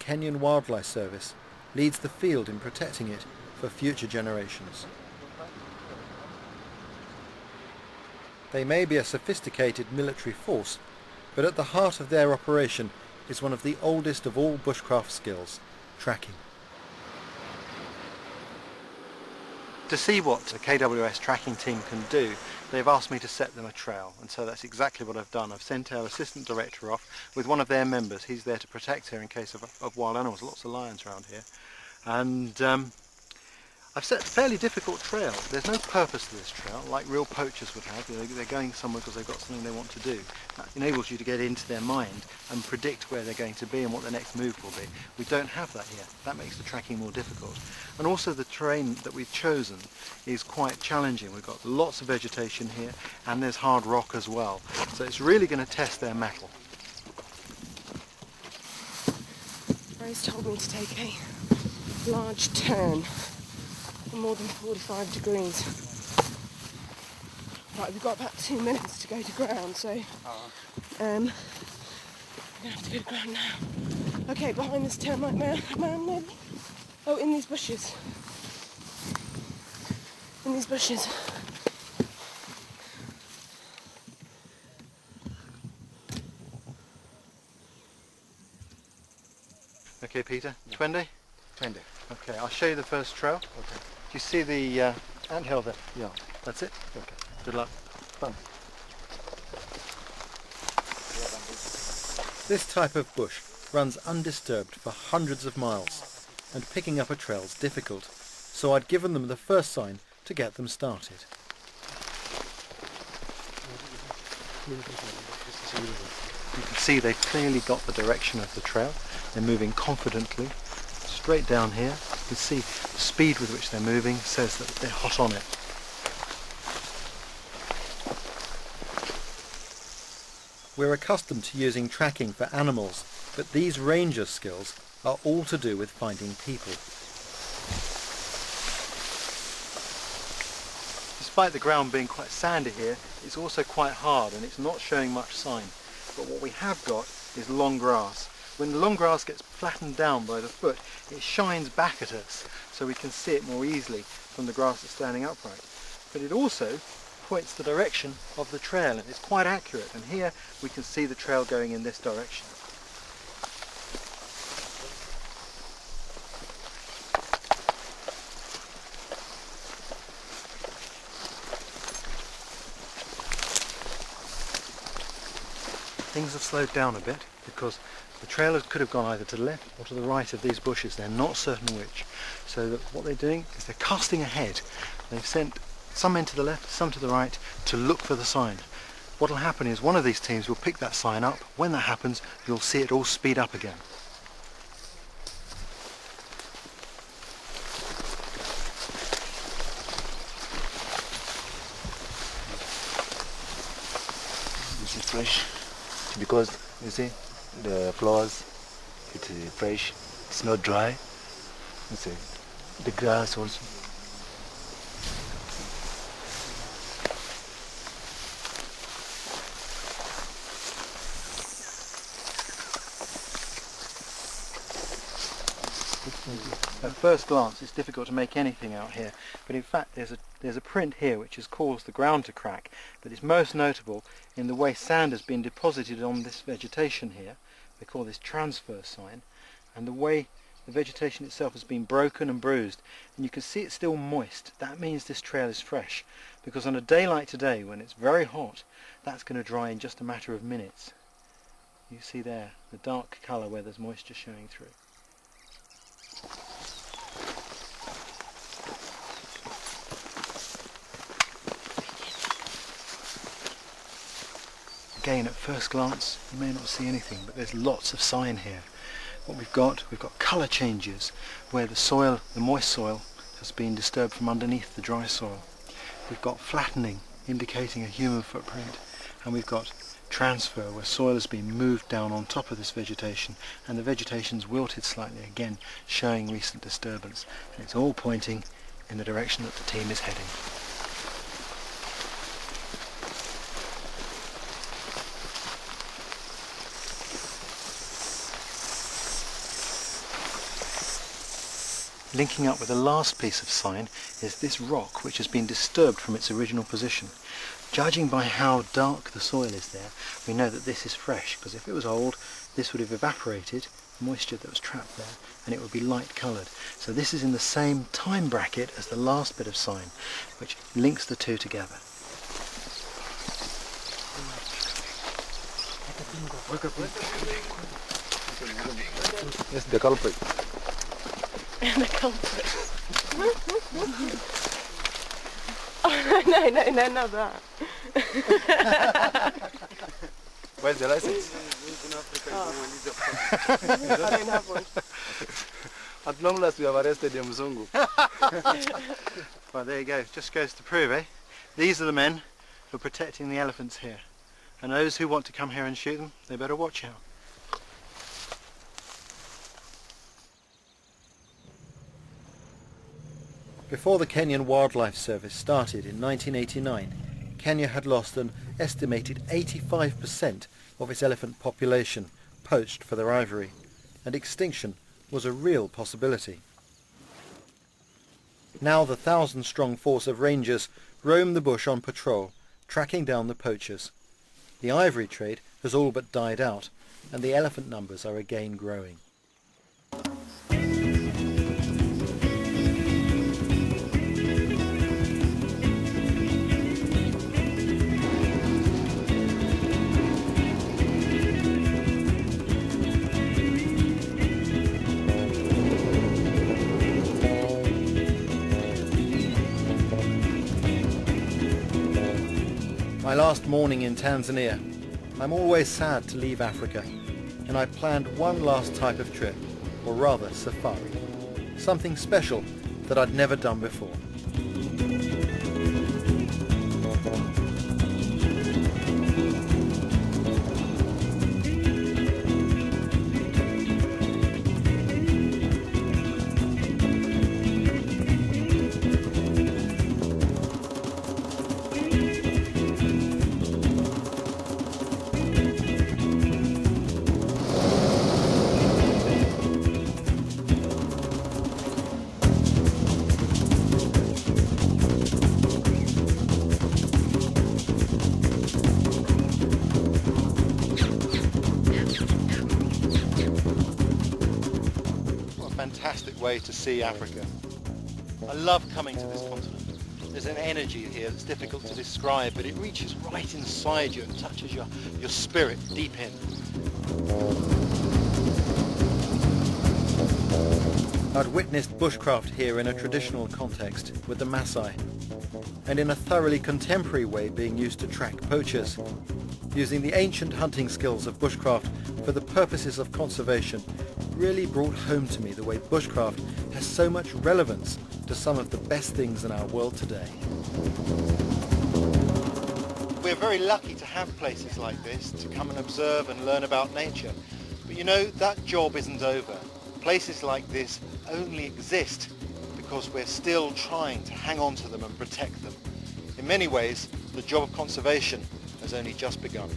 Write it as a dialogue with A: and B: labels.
A: Kenyan Wildlife Service leads the field in protecting it for future generations. They may be a sophisticated military force, but at the heart of their operation is one of the oldest of all bushcraft skills, tracking. To see what the KWS tracking team can do, they've asked me to set them a trail, and so that's exactly what I've done. I've sent our assistant director off with one of their members. He's there to protect her in case of wild animals, lots of lions around here. And I've set a fairly difficult trail. There's no purpose to this trail, like real poachers would have. They're going somewhere because they've got something they want to do. That enables you to get into their mind and predict where they're going to be and what their next move will be. We don't have that here. That makes the tracking more difficult. And also the terrain that we've chosen is quite challenging. We've got lots of vegetation here and there's hard rock as well. So it's really going to test their mettle.
B: Rose told me to take a large turn. More than 45 degrees. Right, we've got about 2 minutes to go to ground, so we're going to have to go to ground now. Okay, behind this termite man maybe? Oh, in these bushes. In these bushes.
A: Okay, Peter. Twende?
C: Twende.
A: Okay, I'll show you the first trail.
C: Okay.
A: Do you see the anthill there?
C: Yeah.
A: That's it?
C: Okay.
A: Good luck.
C: Fun.
A: This type of bush runs undisturbed for hundreds of miles, and picking up a trail's difficult, so I'd given them the first sign to get them started. You can see they've clearly got the direction of the trail. They're moving confidently straight down here. You can see the speed with which they're moving says that they're hot on it. We're accustomed to using tracking for animals, but these ranger skills are all to do with finding people. Despite the ground being quite sandy here, it's also quite hard and it's not showing much sign. But what we have got is long grass. When the long grass gets flattened down by the foot, it shines back at us so we can see it more easily from the grass that's standing upright. But it also points the direction of the trail, and it's quite accurate, and here we can see the trail going in this direction. Things have slowed down a bit because the trailers could have gone either to the left or to the right of these bushes. They're not certain which. So that what they're doing is they're casting ahead. They've sent some men to the left, some to the right to look for the sign. What will happen is one of these teams will pick that sign up. When that happens, you'll see it all speed up again.
C: This is fresh because you see the flowers, it's fresh, it's not dry. You see the grass also.
A: At first glance it's difficult to make anything out here, but in fact there's a print here which has caused the ground to crack, but it's most notable in the way sand has been deposited on this vegetation here. We call this transfer sign, and the way the vegetation itself has been broken and bruised, and you can see it's still moist. That means this trail is fresh, because on a day like today when it's very hot, that's going to dry in just a matter of minutes. You see there the dark colour where there's moisture showing through. Again, at first glance you may not see anything, but there's lots of sign here. What we've got colour changes where the soil, the moist soil, has been disturbed from underneath the dry soil. We've got flattening indicating a human footprint, and we've got transfer where soil has been moved down on top of this vegetation and the vegetation's wilted slightly, again showing recent disturbance, and it's all pointing in the direction that the team is heading. Linking up with the last piece of sign is this rock which has been disturbed from its original position. Judging by how dark the soil is there, we know that this is fresh, because if it was old, this would have evaporated moisture that was trapped there, and it would be light coloured. So this is in the same time bracket as the last bit of sign, which links the two together.
C: Yes, the culprit.
B: The culprit. Oh, no, not that.
C: Where's the license?
B: I don't have one.
C: At long last we have arrested the Mzungu.
A: Well, there you go. Just goes to prove, eh? These are the men who are protecting the elephants here. And those who want to come here and shoot them, they better watch out. Before the Kenyan Wildlife Service started in 1989, Kenya had lost an estimated 85% of its elephant population poached for their ivory, and extinction was a real possibility. Now the 1,000-strong force of rangers roam the bush on patrol, tracking down the poachers. The ivory trade has all but died out, and the elephant numbers are again growing. My last morning in Tanzania. I'm always sad to leave Africa, and I planned one last type of trip, or rather safari. Something special that I'd never done before. Fantastic way to see Africa. I love coming to this continent. There's an energy here that's difficult to describe, but it reaches right inside you and touches your spirit deep in. I'd witnessed bushcraft here in a traditional context with the Masai, and in a thoroughly contemporary way being used to track poachers. Using the ancient hunting skills of bushcraft for the purposes of conservation really brought home to me the way bushcraft has so much relevance to some of the best things in our world today. We're very lucky to have places like this to come and observe and learn about nature. But you know, that job isn't over. Places like this only exist because we're still trying to hang on to them and protect them. In many ways, the job of conservation has only just begun.